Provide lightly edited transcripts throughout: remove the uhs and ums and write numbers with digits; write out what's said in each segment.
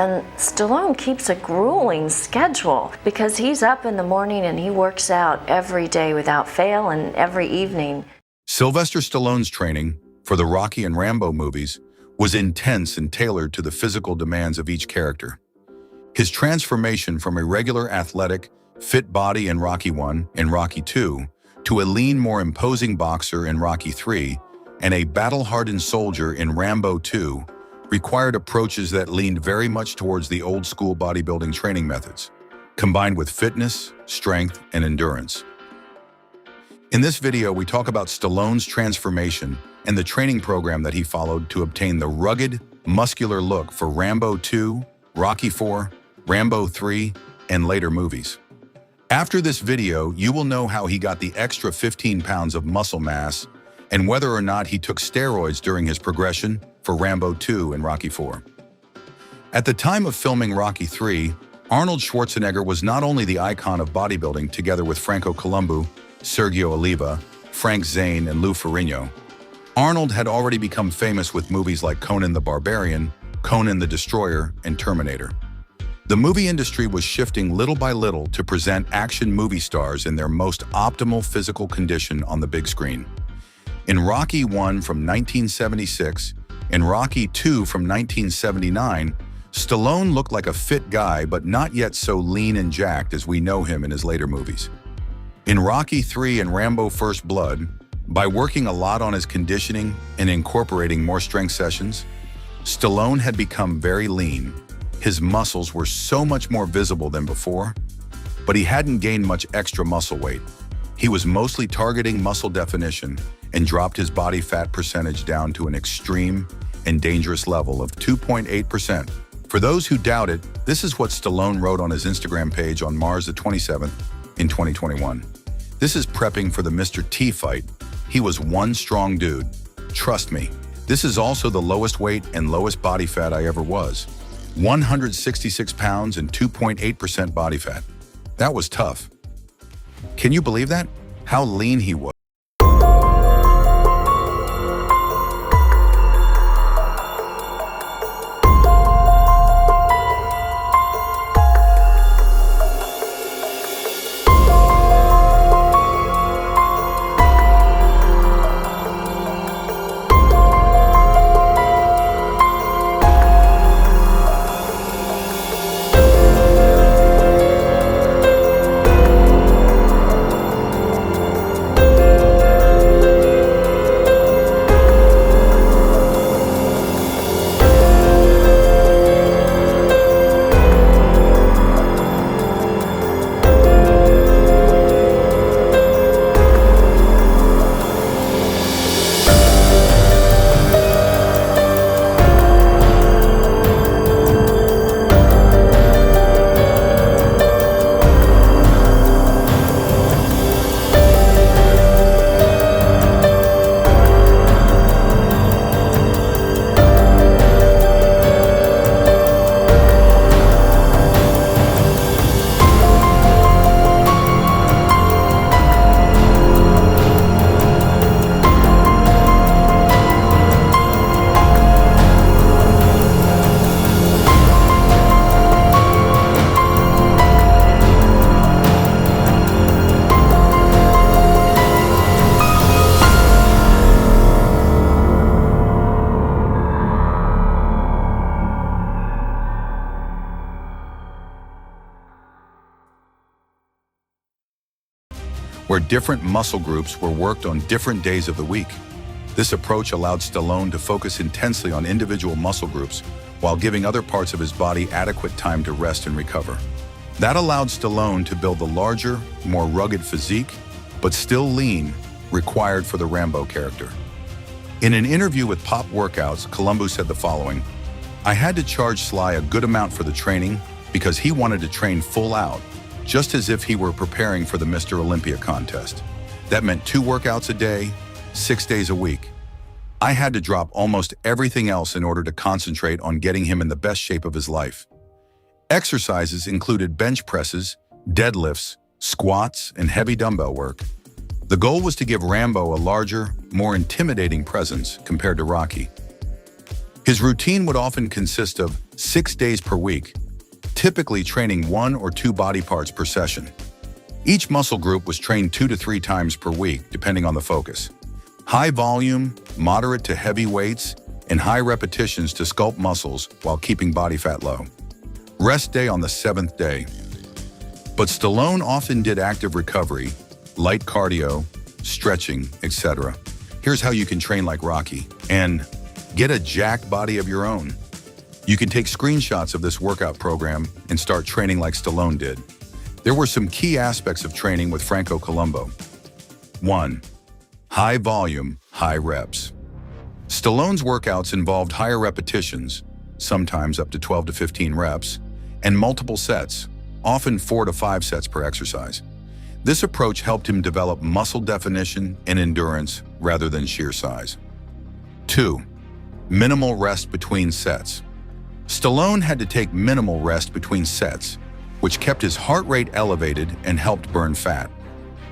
And Stallone keeps a grueling schedule because he's up in the morning and he works out every day without fail and every evening. Sylvester Stallone's training for the Rocky and Rambo movies was intense and tailored to the physical demands of each character. His transformation from a regular athletic, fit body in Rocky I and Rocky II to a lean, more imposing boxer in Rocky III and a battle-hardened soldier in Rambo II required approaches that leaned very much towards the old-school bodybuilding training methods, combined with fitness, strength, and endurance. In this video, we talk about Stallone's transformation and the training program that he followed to obtain the rugged, muscular look for Rambo II, Rocky IV, Rambo III, and later movies. After this video, you will know how he got the extra 15 pounds of muscle mass and whether or not he took steroids during his progression for Rambo II and Rocky IV. At the time of filming Rocky III, Arnold Schwarzenegger was not only the icon of bodybuilding together with Franco Columbu, Sergio Oliva, Frank Zane, and Lou Ferrigno. Arnold had already become famous with movies like Conan the Barbarian, Conan the Destroyer, and Terminator. The movie industry was shifting little by little to present action movie stars in their most optimal physical condition on the big screen. In Rocky I from 1976 and Rocky II from 1979, Stallone looked like a fit guy but not yet so lean and jacked as we know him in his later movies. In Rocky III and Rambo First Blood, by working a lot on his conditioning and incorporating more strength sessions, Stallone had become very lean. His muscles were so much more visible than before, but he hadn't gained much extra muscle weight. He was mostly targeting muscle definition and dropped his body fat percentage down to an extreme and dangerous level of 2.8%. For those who doubt it, this is what Stallone wrote on his Instagram page on March the 27th in 2021. This is prepping for the Mr. T fight. He was one strong dude. Trust me, this is also the lowest weight and lowest body fat I ever was. 166 pounds and 2.8% body fat. That was tough. Can you believe that? How lean he was. Where different muscle groups were worked on different days of the week. This approach allowed Stallone to focus intensely on individual muscle groups while giving other parts of his body adequate time to rest and recover. That allowed Stallone to build the larger, more rugged physique, but still lean, required for the Rambo character. In an interview with Pop Workouts, Columbu said the following: "I had to charge Sly a good amount for the training because he wanted to train full out, just as if he were preparing for the Mr. Olympia contest. That meant 2 workouts a day, 6 days a week. I had to drop almost everything else in order to concentrate on getting him in the best shape of his life. Exercises included bench presses, deadlifts, squats, and heavy dumbbell work. The goal was to give Rambo a larger, more intimidating presence compared to Rocky." His routine would often consist of 6 days per week, typically training 1 or 2 body parts per session. Each muscle group was trained 2 to 3 times per week, depending on the focus. High volume, moderate to heavy weights, and high repetitions to sculpt muscles while keeping body fat low. Rest day on the 7th day. But Stallone often did active recovery, light cardio, stretching, etc. Here's how you can train like Rocky and get a jacked body of your own. You can take screenshots of this workout program and start training like Stallone did. There were some key aspects of training with Franco Columbu. 1. High volume, high reps. Stallone's workouts involved higher repetitions, sometimes up to 12 to 15 reps, and multiple sets, often 4 to 5 sets per exercise. This approach helped him develop muscle definition and endurance rather than sheer size. 2. Minimal rest between sets. Stallone had to take minimal rest between sets, which kept his heart rate elevated and helped burn fat.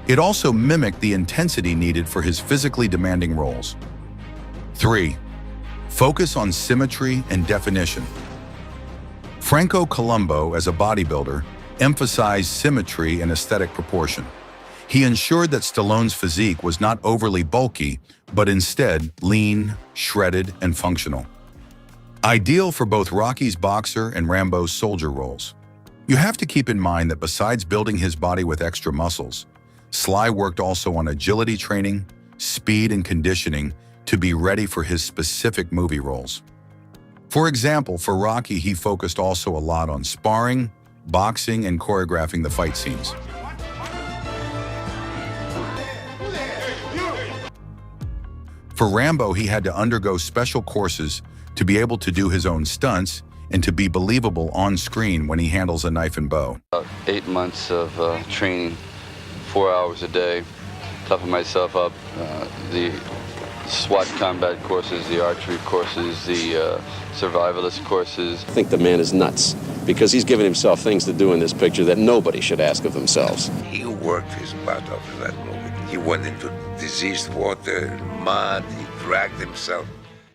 It also mimicked the intensity needed for his physically demanding roles. 3. Focus on symmetry and definition. Franco Columbu, as a bodybuilder, emphasized symmetry and aesthetic proportion. He ensured that Stallone's physique was not overly bulky, but instead lean, shredded, and functional. Ideal for both Rocky's boxer and Rambo's soldier roles. You have to keep in mind that besides building his body with extra muscles, Sly worked also on agility training, speed, and conditioning to be ready for his specific movie roles. For example, for Rocky, he focused also a lot on sparring, boxing, and choreographing the fight scenes. For Rambo, he had to undergo special courses to be able to do his own stunts and to be believable on screen when he handles a knife and bow. About 8 months of training, 4 hours a day, toughen myself up. The SWAT combat courses, the archery courses, the survivalist courses. I think the man is nuts because he's given himself things to do in this picture that nobody should ask of themselves. He worked his butt off in that movie. He went into diseased water, mud, he dragged himself.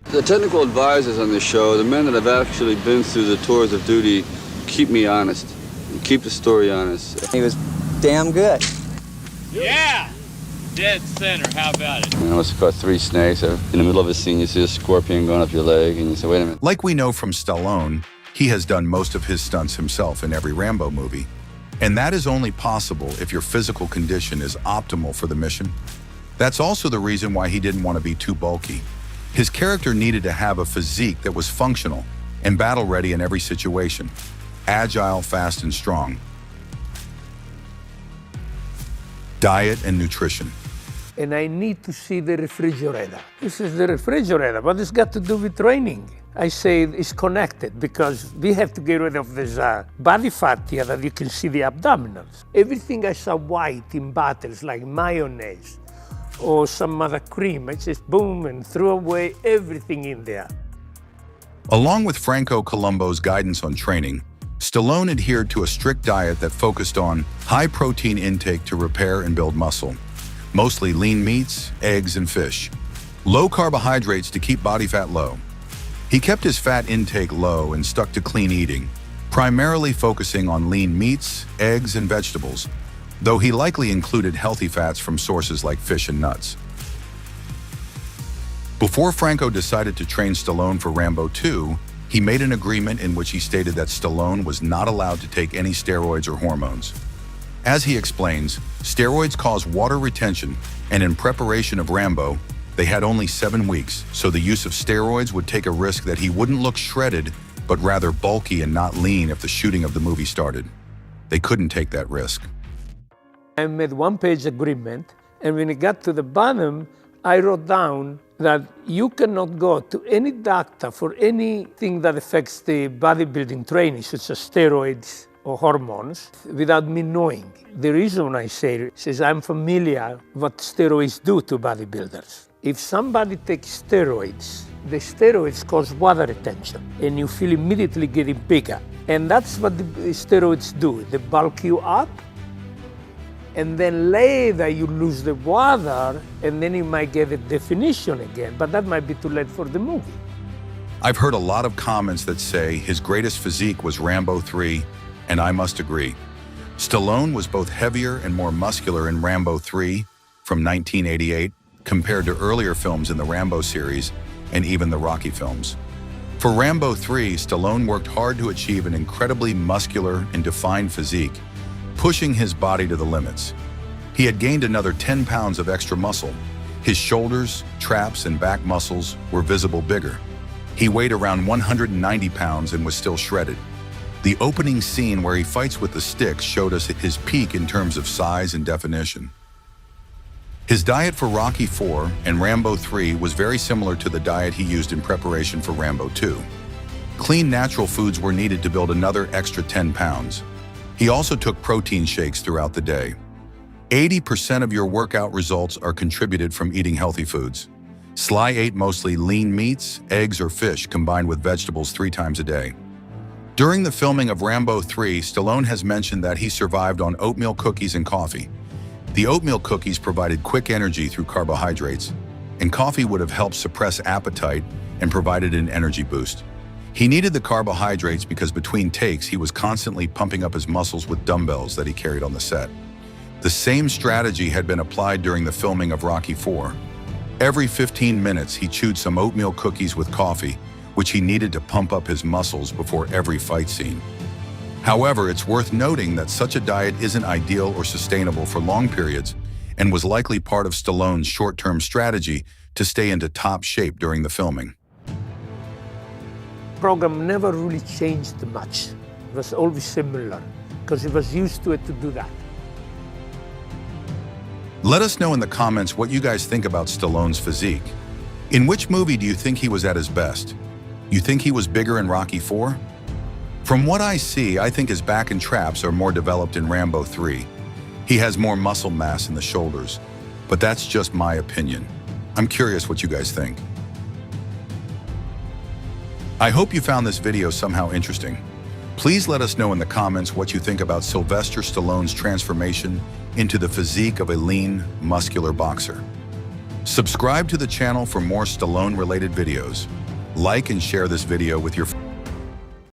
The technical advisors on the show, the men that have actually been through the tours of duty, keep me honest, keep the story honest. He was damn good. Yeah! Dead center, how about it? You know, it's caught 3 snakes. In the middle of a scene, you see a scorpion going up your leg, and you say, wait a minute. Like we know from Stallone, he has done most of his stunts himself in every Rambo movie. And that is only possible if your physical condition is optimal for the mission. That's also the reason why he didn't want to be too bulky. His character needed to have a physique that was functional and battle-ready in every situation, agile, fast, and strong. Diet and nutrition. And I need to see the refrigerator. This is the refrigerator, but it's got to do with training. I say it's connected because we have to get rid of this body fat here that you can see the abdominals. Everything I saw white in bottles like mayonnaise or some other cream, I just boom and threw away everything in there. Along with Franco Columbu's guidance on training, Stallone adhered to a strict diet that focused on high protein intake to repair and build muscle, mostly lean meats, eggs, and fish. Low carbohydrates to keep body fat low. He kept his fat intake low and stuck to clean eating, primarily focusing on lean meats, eggs, and vegetables, though he likely included healthy fats from sources like fish and nuts. Before Franco decided to train Stallone for Rambo 2, he made an agreement in which he stated that Stallone was not allowed to take any steroids or hormones. As he explains, steroids cause water retention, and in preparation of Rambo, they had only 7 weeks, so the use of steroids would take a risk that he wouldn't look shredded, but rather bulky and not lean if the shooting of the movie started. They couldn't take that risk. I made 1-page agreement, and when it got to the bottom, I wrote down that you cannot go to any doctor for anything that affects the bodybuilding training, such as steroids or hormones, without me knowing. The reason I say it is I'm familiar what steroids do to bodybuilders. If somebody takes steroids, the steroids cause water retention, and you feel immediately getting bigger. And that's what the steroids do. They bulk you up, and then later you lose the water, and then you might get a definition again, but that might be too late for the movie. I've heard a lot of comments that say his greatest physique was Rambo 3, and I must agree. Stallone was both heavier and more muscular in Rambo 3 from 1988 compared to earlier films in the Rambo series and even the Rocky films. For Rambo 3, Stallone worked hard to achieve an incredibly muscular and defined physique, pushing his body to the limits. He had gained another 10 pounds of extra muscle. His shoulders, traps, and back muscles were visible bigger. He weighed around 190 pounds and was still shredded. The opening scene where he fights with the sticks showed us his peak in terms of size and definition. His diet for Rocky IV and Rambo 3 was very similar to the diet he used in preparation for Rambo 2. Clean, natural foods were needed to build another extra 10 pounds. He also took protein shakes throughout the day. 80% of your workout results are contributed from eating healthy foods. Sly ate mostly lean meats, eggs, or fish combined with vegetables 3 times a day. During the filming of Rambo 3, Stallone has mentioned that he survived on oatmeal cookies and coffee. The oatmeal cookies provided quick energy through carbohydrates, and coffee would have helped suppress appetite and provided an energy boost. He needed the carbohydrates because between takes he was constantly pumping up his muscles with dumbbells that he carried on the set. The same strategy had been applied during the filming of Rocky IV. Every 15 minutes he chewed some oatmeal cookies with coffee, which he needed to pump up his muscles before every fight scene. However, it's worth noting that such a diet isn't ideal or sustainable for long periods and was likely part of Stallone's short-term strategy to stay into top shape during the filming. The program never really changed much. It was always similar because he was used to it to do that. Let us know in the comments what you guys think about Stallone's physique. In which movie do you think he was at his best? You think he was bigger in Rocky IV? From what I see, I think his back and traps are more developed in Rambo 3. He has more muscle mass in the shoulders, but that's just my opinion. I'm curious what you guys think. I hope you found this video somehow interesting. Please let us know in the comments what you think about Sylvester Stallone's transformation into the physique of a lean, muscular boxer. Subscribe to the channel for more Stallone-related videos. Like and share this video with your